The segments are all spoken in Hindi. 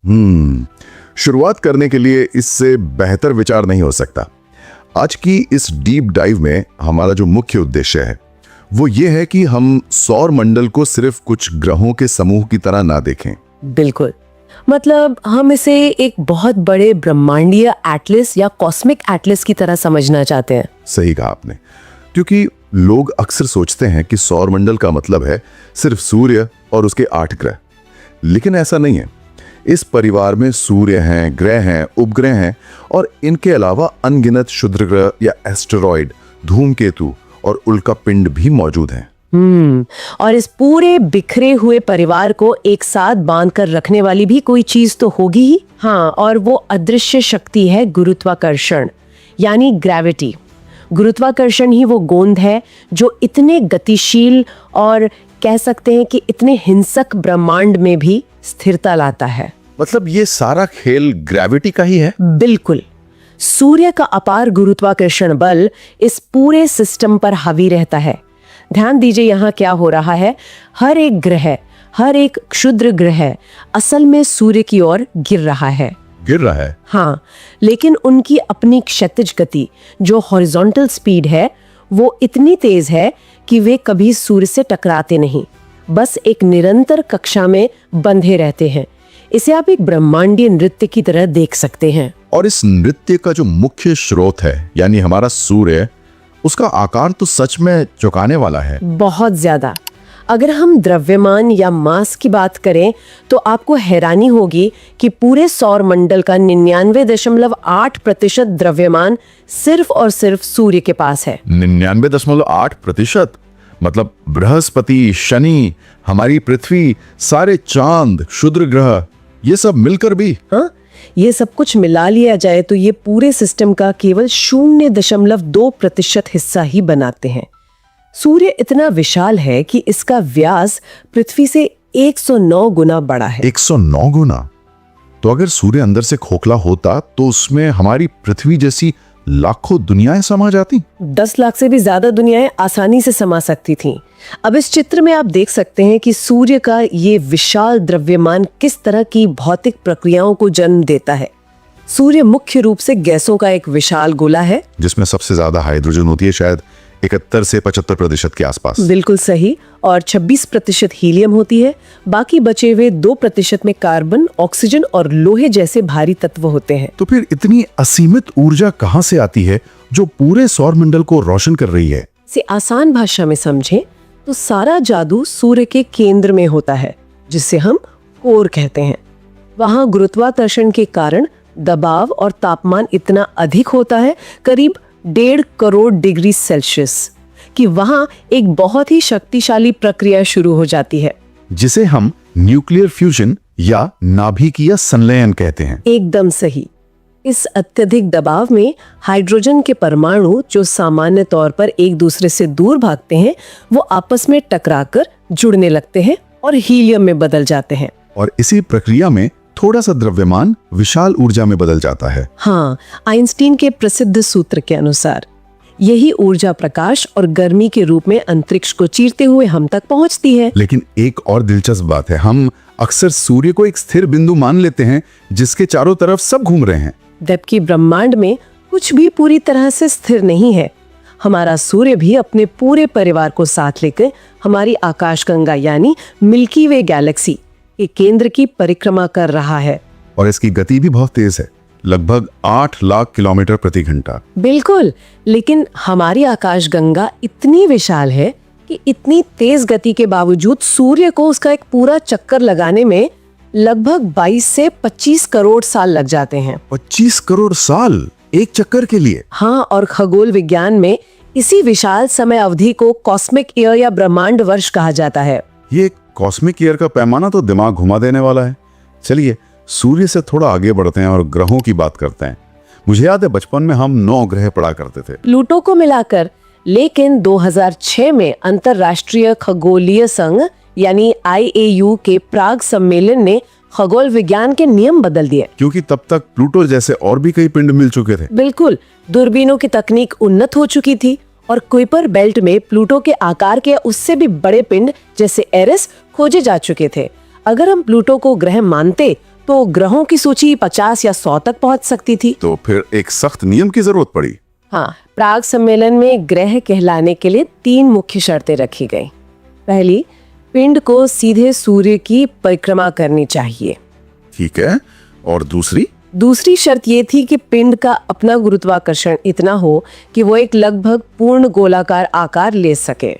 शुरुआत करने के लिए इससे बेहतर विचार नहीं हो सकता। आज की इस डीप डाइव में हमारा जो मुख्य उद्देश्य है वो ये है कि हम सौर मंडल को सिर्फ कुछ ग्रहों के समूह की तरह ना देखें। बिल्कुल, मतलब हम इसे एक बहुत बड़े ब्रह्मांडीय एटलस या कॉस्मिक एटलस की तरह समझना चाहते हैं। सही कहा आपने, क्योंकि लोग अक्सर सोचते हैं कि सौर मंडल का मतलब है सिर्फ सूर्य और उसके 8 ग्रह, लेकिन ऐसा नहीं है। इस परिवार में सूर्य हैं, ग्रह हैं, उपग्रह हैं और इनके अलावा अनगिनत क्षुद्र ग्रह या एस्टेरॉइड, धूमकेतु और उल्कापिंड भी मौजूद हैं। और इस पूरे बिखरे हुए परिवार को एक साथ बांध कर रखने वाली भी कोई चीज तो होगी ही। हाँ, और वो अदृश्य शक्ति है गुरुत्वाकर्षण, यानी ग्रेविटी। गुरुत्वाकर्षण ही वो गोंद है जो इतने गतिशील और कह सकते हैं कि इतने हिंसक ब्रह्मांड में भी स्थिरता लाता है। मतलब ये सारा खेल ग्रेविटी का ही है? बिल्कुल। सूर्य का अपार गुरुत्वाकर्षण बल इस पूरे सिस्टम पर हावी रहता है। ध्यान दीजिए यहाँ क्या हो रहा है। हर एक ग्रह, हर एक क्षुद्र ग्रह असल में सूर्य की ओर गिर रहा है। गिर रहा है? हाँ, लेकिन उनकी अपनी क्षैतिज गति जो हॉरिजॉन्टल स्पीड है वो इतनी तेज है कि वे कभी सूर्य से टकराते नहीं, बस एक निरंतर कक्षा में बंधे रहते हैं। इसे आप एक ब्रह्मांडीय नृत्य की तरह देख सकते हैं। और इस नृत्य का जो मुख्य स्रोत है यानी हमारा सूर्य, उसका आकार तो सच में चौंकाने वाला है। बहुत ज्यादा। अगर हम द्रव्यमान या मास की बात करें तो आपको हैरानी होगी कि पूरे सौर मंडल का 99.8% द्रव्यमान सिर्फ और सिर्फ सूर्य के पास है। 99.8%? मतलब बृहस्पति, शनि, हमारी पृथ्वी, सारे चांद, क्षुद्र ग्रह, ये सब मिलकर भी? हाँ, ये सब कुछ मिला लिया जाए तो ये पूरे सिस्टम का केवल 0.2% हिस्सा ही बनाते हैं। सूर्य इतना विशाल है कि इसका व्यास पृथ्वी से 109 गुना बड़ा है। 109 गुना? तो अगर सूर्य अंदर से खोखला होता तो उसमें हमारी पृथ्वी जैसी लाखों दुनियाएं समा जाती। 10 लाख से भी ज्यादा दुनियाएं आसानी से समा सकती थीं। अब इस चित्र में आप देख सकते हैं कि सूर्य का ये विशाल द्रव्यमान किस तरह की भौतिक प्रक्रियाओं को जन्म देता है। सूर्य मुख्य रूप से गैसों का एक विशाल गोला है जिसमें सबसे ज्यादा हाइड्रोजन होती है, शायद 71 से 75% के आसपास। बिल्कुल सही। और 26% हीलियम होती है। बाकी बचे हुए 2% में कार्बन, ऑक्सीजन और लोहे जैसे भारी तत्व होते हैं। तो फिर इतनी असीमित ऊर्जा कहां से आती है जो पूरे सौर मंडल को रोशन कर रही है? से आसान भाषा में समझें तो सारा जादू सूर्य के केंद्र में होता है, जिसे हम कोर कहते हैं। वहां गुरुत्वाकर्षण के कारण दबाव और तापमान इतना अधिक होता है, करीब 1.5 करोड़ डिग्री सेल्सियस, कि वहां एक बहुत ही शक्तिशाली प्रक्रिया शुरू हो जाती है जिसे हम न्यूक्लियर फ्यूजन या नाभिकीय संलयन कहते हैं। एकदम सही। इस अत्यधिक दबाव में हाइड्रोजन के परमाणु जो सामान्य तौर पर एक दूसरे से दूर भागते हैं वो आपस में टकराकर जुड़ने लगते हैं और हीलियम में बदल जाते हैं। और इसी प्रक्रिया में थोड़ा सा द्रव्यमान विशाल ऊर्जा में बदल जाता है। हाँ, आइंस्टीन के प्रसिद्ध सूत्र के अनुसार यही ऊर्जा प्रकाश और गर्मी के रूप में अंतरिक्ष को चीरते हुए हम तक पहुंचती है। लेकिन एक और दिलचस्प बात है, हम अक्सर सूर्य को एक स्थिर बिंदु मान लेते हैं जिसके चारों तरफ सब घूम रहे हैं। जबकि ब्रह्मांड में कुछ भी पूरी तरह से स्थिर नहीं है। हमारा सूर्य भी अपने पूरे परिवार को साथ लेकर हमारी आकाशगंगा यानी मिल्की वे गैलेक्सी के केंद्र की परिक्रमा कर रहा है। और इसकी गति भी बहुत तेज है, लगभग 8 लाख किलोमीटर प्रति घंटा। बिल्कुल, लेकिन हमारी आकाशगंगा इतनी विशाल है कि इतनी तेज गति के बावजूद सूर्य को उसका एक पूरा चक्कर लगाने में लगभग 22 से 25 करोड़ साल लग जाते हैं। 25 करोड़ साल एक चक्कर के लिए? हाँ, और खगोल विज्ञान में इसी विशाल समय अवधि को कॉस्मिक ईयर या ब्रह्मांड वर्ष कहा जाता है। ये कॉस्मिक ईयर का पैमाना तो दिमाग घुमा देने वाला है। चलिए सूर्य से थोड़ा आगे बढ़ते हैं और ग्रहों की बात करते हैं। मुझे याद है बचपन में हम 9 ग्रह पढ़ा करते थे, प्लूटो को मिलाकर। लेकिन 2006 में अंतरराष्ट्रीय खगोलीय संघ यानी IAU के प्राग सम्मेलन ने खगोल विज्ञान के नियम बदल दिए। क्योंकि तब तक प्लूटो जैसे और भी कई पिंड मिल चुके थे। बिल्कुल, दूरबीनों की तकनीक उन्नत हो चुकी थी और कुइपर बेल्ट में प्लूटो के आकार के उससे भी बड़े पिंड जैसे एरिस खोजे जा चुके थे। अगर हम प्लूटो को ग्रह मानते तो ग्रहों की सूची 50 या 100 तक पहुंच सकती थी। तो फिर एक सख्त नियम की जरूरत पड़ी। हाँ, प्राग सम्मेलन में ग्रह कहलाने के लिए 3 मुख्य शर्तें रखी गई। पहली, पिंड को सीधे सूर्य की परिक्रमा करनी चाहिए। ठीक है, और दूसरी शर्त ये थी कि पिंड का अपना गुरुत्वाकर्षण इतना हो कि वो एक लगभग पूर्ण गोलाकार आकार ले सके।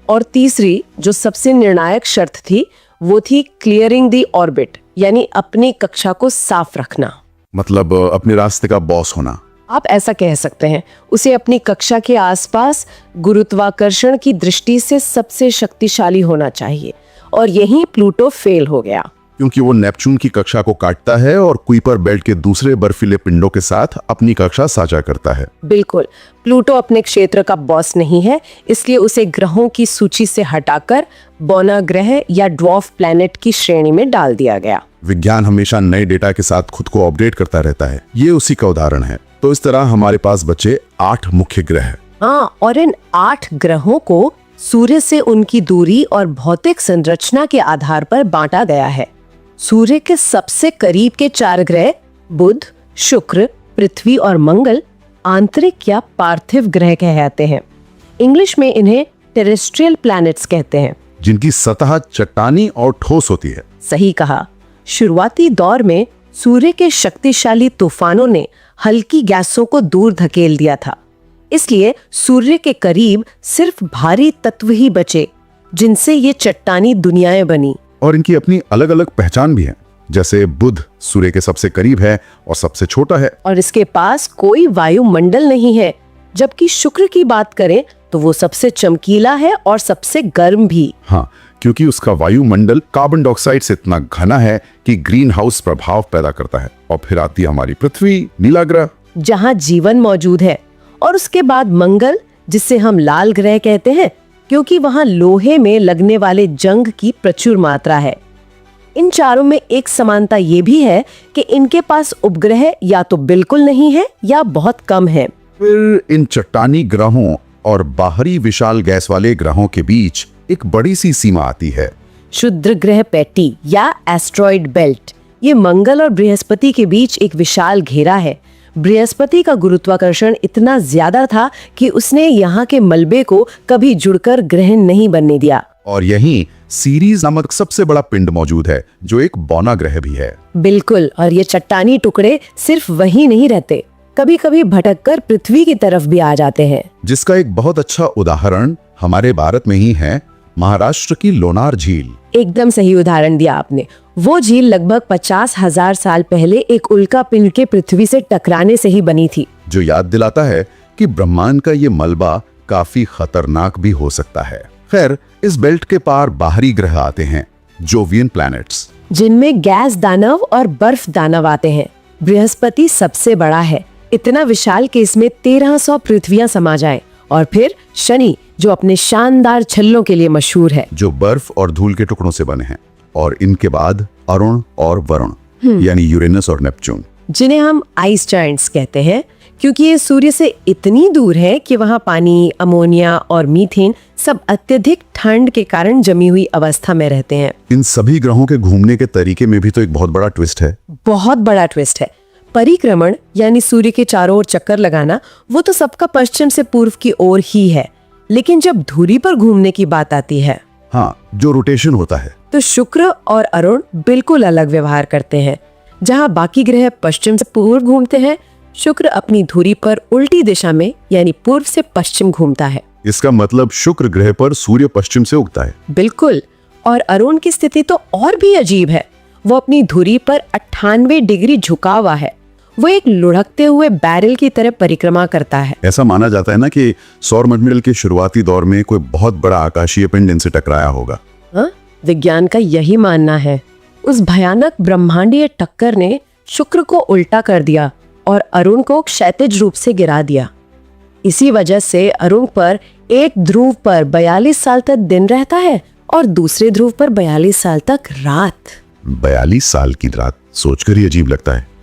और तीसरी, जो सबसे निर्णायक शर्त थी, वो थी क्लियरिंग द ऑर्बिट, यानी अपनी कक्षा को साफ रखना। मतलब अपने रास्ते का बॉस होना। आप ऐसा कह सकते हैं। उसे अपनी कक्षा के आसपास गुरुत्वाकर्षण की दृष्टि से सबसे शक्तिशाली होना चाहिए, और यहीं प्लूटो फेल हो गया। क्योंकि वो नेपच्यून की कक्षा को काटता है और कुइपर बेल्ट के दूसरे बर्फीले पिंडों के साथ अपनी कक्षा साझा करता है। बिल्कुल, प्लूटो अपने क्षेत्र का बॉस नहीं है, इसलिए उसे ग्रहों की सूची से हटाकर बौना ग्रह या ड्वार्फ प्लैनेट की श्रेणी में डाल दिया गया। विज्ञान हमेशा नए डेटा के साथ खुद को अपडेट करता रहता है, ये उसी का उदाहरण है। तो इस तरह हमारे पास बचे 8 मुख्य ग्रह। हाँ, और इन 8 ग्रहों को सूर्य से उनकी दूरी और भौतिक संरचना के आधार पर बांटा गया है। सूर्य के सबसे करीब के 4 ग्रह बुध, शुक्र, पृथ्वी और मंगल आंतरिक या पार्थिव ग्रह कहलाते हैं। इंग्लिश में इन्हें टेरेस्ट्रियल प्लैनेट्स कहते हैं, जिनकी सतह चट्टानी और ठोस होती है। सही कहा। शुरुआती दौर में सूर्य के शक्तिशाली तूफानों ने हल्की गैसों को दूर धकेल दिया था, इसलिए सूर्य के करीब सिर्फ भारी तत्व ही बचे, जिनसे ये चट्टानी दुनियाएं बनी। और इनकी अपनी अलग अलग पहचान भी है। जैसे बुध सूर्य के सबसे करीब है और सबसे छोटा है, और इसके पास कोई वायुमंडल नहीं है। जबकि शुक्र की बात करें तो वो सबसे चमकीला है और सबसे गर्म भी। हाँ, क्योंकि उसका वायुमंडल कार्बन डाइऑक्साइड से इतना घना है कि ग्रीन हाउस प्रभाव पैदा करता है। और फिर आती है हमारी पृथ्वी, नीला ग्रह, जहाँ जीवन मौजूद है। और उसके बाद मंगल, जिसे हम लाल ग्रह कहते हैं, क्योंकि वहाँ लोहे में लगने वाले जंग की प्रचुर मात्रा है। इन चारों में एक समानता ये भी है कि इनके पास उपग्रह या तो बिल्कुल नहीं है या बहुत कम है। फिर इन चट्टानी ग्रहों और बाहरी विशाल गैस वाले ग्रहों के बीच एक बड़ी सी सीमा आती है, क्षुद्र ग्रह पैटी या एस्ट्रॉइड बेल्ट। ये मंगल और बृहस्पति के बीच एक विशाल घेरा है। बृहस्पति का गुरुत्वाकर्षण इतना ज्यादा था कि उसने यहाँ के मलबे को कभी जुड़कर ग्रह नहीं बनने दिया। और यहीं सीरीज नामक सबसे बड़ा पिंड मौजूद है, जो एक बौना ग्रह भी है। बिल्कुल, और ये चट्टानी टुकड़े सिर्फ वहीं नहीं रहते, कभी कभी भटककर पृथ्वी की तरफ भी आ जाते हैं। जिसका एक बहुत अच्छा उदाहरण हमारे भारत में ही है, महाराष्ट्र की लोनार झील। एकदम सही उदाहरण दिया आपने। वो झील लगभग 50,000 साल पहले एक उल्का पिंड के पृथ्वी से टकराने से ही बनी थी, जो याद दिलाता है कि ब्रह्मांड का ये मलबा काफी खतरनाक भी हो सकता है। खैर, इस बेल्ट के पार बाहरी ग्रह आते हैं, जोवियन प्लैनेट्स, जिनमें गैस दानव और बर्फ दानव आते हैं। बृहस्पति सबसे बड़ा है, इतना विशाल कि इसमें 1300 पृथ्वियां समा जाएं। और फिर शनि, जो अपने शानदार छल्लों के लिए मशहूर है, जो बर्फ और धूल के टुकड़ों से बने हैं। और इनके बाद अरुण और वरुण, यानी यूरेनस और नेपच्यून, जिन्हें हम आइस जायंट्स कहते हैं, क्योंकि ये सूर्य से इतनी दूर है कि वहाँ पानी, अमोनिया और मीथेन सब अत्यधिक ठंड के कारण जमी हुई अवस्था में रहते हैं। इन सभी ग्रहों के घूमने के तरीके में भी तो एक बहुत बड़ा ट्विस्ट है। बहुत बड़ा ट्विस्ट है। परिक्रमण यानी सूर्य के चारों ओर चक्कर लगाना, वो तो सबका पश्चिम से पूर्व की ओर ही है। लेकिन जब धुरी पर घूमने की बात आती है, हाँ, जो रोटेशन होता है, तो शुक्र और अरुण बिल्कुल अलग व्यवहार करते हैं। जहाँ बाकी ग्रह पश्चिम से पूर्व घूमते हैं, शुक्र अपनी धुरी पर उल्टी दिशा में यानी पूर्व से पश्चिम घूमता है। इसका मतलब शुक्र ग्रह पर सूर्य पश्चिम से उगता है। बिल्कुल। और अरुण की स्थिति तो और भी अजीब है। वो अपनी धुरी पर 98 डिग्री झुका हुआ है। वो एक लुढ़कते हुए बैरल की तरह परिक्रमा करता है। ऐसा माना जाता है ना कि सौर मंडल के शुरुआती दौर में कोई बहुत बड़ा आकाशीय पिंड इनसे टकराया होगा। हाँ, विज्ञान का यही मानना है। उस भयानक ब्रह्मांडीय टक्कर ने शुक्र को उल्टा कर दिया और अरुण को क्षैतिज रूप से गिरा दिया। इसी वजह से अरुण पर एक ध्रुव पर 42 साल तक दिन रहता है और दूसरे ध्रुव पर 42 साल तक रात। 42 साल की रात सोचकर ही अजीब लगता है।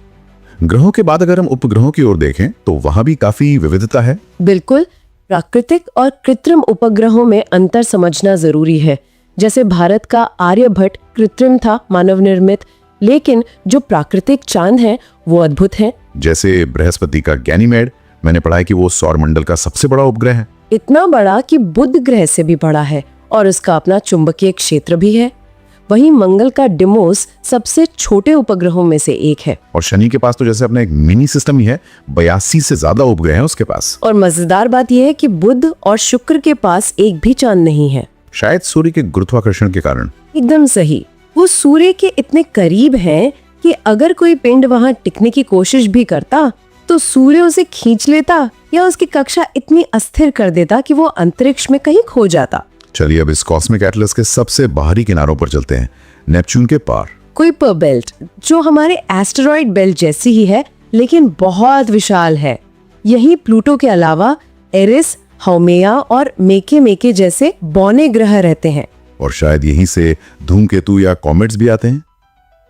ग्रहों के बाद अगर हम उपग्रहों की ओर देखें तो वहां भी काफी विविधता है। बिल्कुल, प्राकृतिक और कृत्रिम उपग्रहों में अंतर समझना जरूरी है। जैसे भारत का आर्यभट्ट कृत्रिम था, मानव निर्मित, लेकिन जो प्राकृतिक चांद हैं वो अद्भुत हैं। जैसे बृहस्पति का गैनीमेड, मैंने पढ़ा है कि वो सौरमंडल का सबसे बड़ा उपग्रह है। इतना बड़ा कि बुध ग्रह से भी बड़ा है और उसका अपना चुंबकीय क्षेत्र भी है। वहीं मंगल का डिमोस सबसे छोटे उपग्रहों में से एक है। और शनि के पास तो जैसे अपना एक मिनी सिस्टम ही है, 82 से ज्यादा उपग्रह हैं उसके पास। और मजेदार बात यह है कि बुध और शुक्र के पास एक भी चांद नहीं है, शायद सूर्य के गुरुत्वाकर्षण के कारण। एकदम सही, वो सूर्य के इतने करीब हैं कि अगर कोई पिंड वहां टिकने की कोशिश भी करता तो सूर्य उसे खींच लेता या उसकी कक्षा इतनी अस्थिर कर देता कि वो अंतरिक्ष में कहीं खो जाता। चलिए अब इस कॉस्मिक एटलस के सबसे बाहरी किनारों पर चलते हैं, नेपच्यून के पार। कुइपर बेल्ट, जो हमारे एस्टेरॉइड बेल्ट जैसी ही है लेकिन बहुत विशाल है। यहीं प्लूटो के अलावा एरिस, हाउमेया और मेके जैसे बौने ग्रह रहते हैं। और शायद यहीं से धूमकेतु या कॉमेट्स भी आते हैं।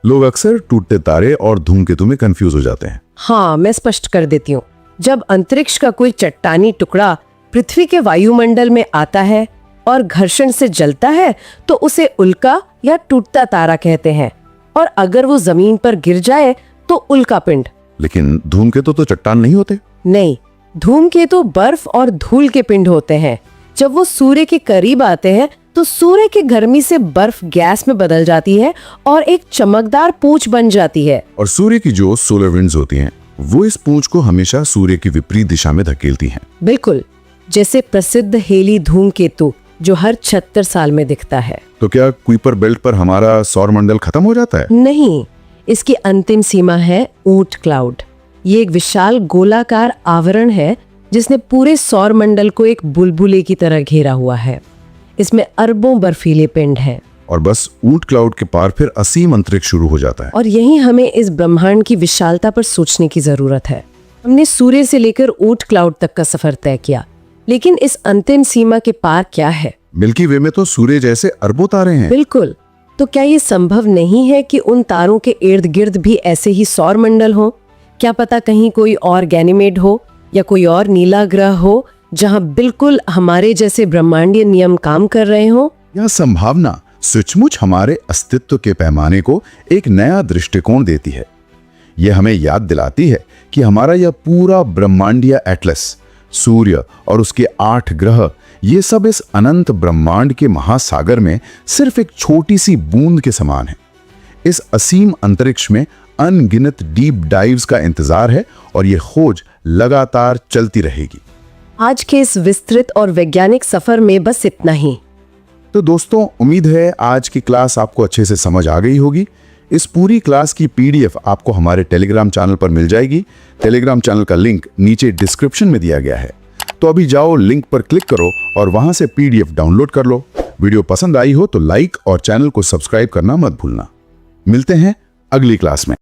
लोग अक्सर टूटते तारे और धूमकेतु में कंफ्यूज हो जाते हैं। हाँ, मैं स्पष्ट कर देती हूँ। जब अंतरिक्ष का कोई चट्टानी टुकड़ा पृथ्वी के वायुमंडल में आता है और घर्षण से जलता है तो उसे उल्का या टूटता तारा कहते हैं, और अगर वो जमीन पर गिर जाए तो उल्का पिंड। लेकिन धूमकेतु तो चट्टान नहीं होते। नहीं, धूमकेतु बर्फ और धूल के पिंड होते हैं। जब वो सूर्य के करीब आते हैं तो सूर्य की गर्मी से बर्फ गैस में बदल जाती है और एक चमकदार पूंछ बन जाती है। और सूर्य की जो सोलर विंड्स होती हैं वो इस पूंछ को हमेशा सूर्य की विपरीत दिशा में धकेलती हैं। बिल्कुल, जैसे प्रसिद्ध हेली धूमकेतु जो हर 76 साल में दिखता है। तो क्या कुइपर बेल्ट पर हमारा सौरमंडल खत्म हो जाता है? नहीं, इसकी अंतिम सीमा है ऊंट क्लाउड। ये एक विशाल गोलाकार आवरण है जिसने पूरे सौरमंडल को एक बुलबुले की तरह घेरा हुआ है। इसमें अरबों बर्फीले पिंड हैं। और बस ऊंट क्लाउड के पार फिर असीम अंतरिक्ष शुरू हो जाता है। और यहीं हमें इस ब्रह्मांड की विशालता पर सोचने की जरूरत है। हमने सूर्य से लेकर ऊंट क्लाउड तक का सफर तय किया, लेकिन इस अंतिम सीमा के पार क्या है? मिल्की वे में तो सूर्य जैसे अरबों तारे हैं। बिल्कुल, तो क्या ये संभव नहीं है कि उन तारों के इर्द गिर्द भी ऐसे ही सौरमंडल हो? क्या पता कहीं कोई और गैनीमेड हो या कोई और नीला ग्रह हो जहां बिल्कुल हमारे जैसे ब्रह्मांडीय नियम काम कर रहे हो? यह संभावना सचमुच हमारे अस्तित्व के पैमाने को एक नया दृष्टिकोण देती है। यह हमें याद दिलाती है कि हमारा यह पूरा ब्रह्मांडीय एटलस, सूर्य और उसके 8 ग्रह, ये सब इस अनंत ब्रह्मांड के महासागर में सिर्फ एक छोटी सी बूंद के समान है। इस असीम अंतरिक्ष में अनगिनत डीप डाइव्स का इंतजार है और ये खोज लगातार चलती रहेगी। आज के इस विस्तृत और वैज्ञानिक सफर में बस इतना ही। तो दोस्तों, उम्मीद है आज की क्लास आपको अच्छे से समझ आ गई होगी। इस पूरी क्लास की पीडीएफ आपको हमारे टेलीग्राम चैनल पर मिल जाएगी। टेलीग्राम चैनल का लिंक नीचे डिस्क्रिप्शन में दिया गया है, तो अभी जाओ, लिंक पर क्लिक करो और वहां से पीडीएफ डाउनलोड कर लो। वीडियो पसंद आई हो तो लाइक और चैनल को सब्सक्राइब करना मत भूलना। मिलते हैं अगली क्लास में।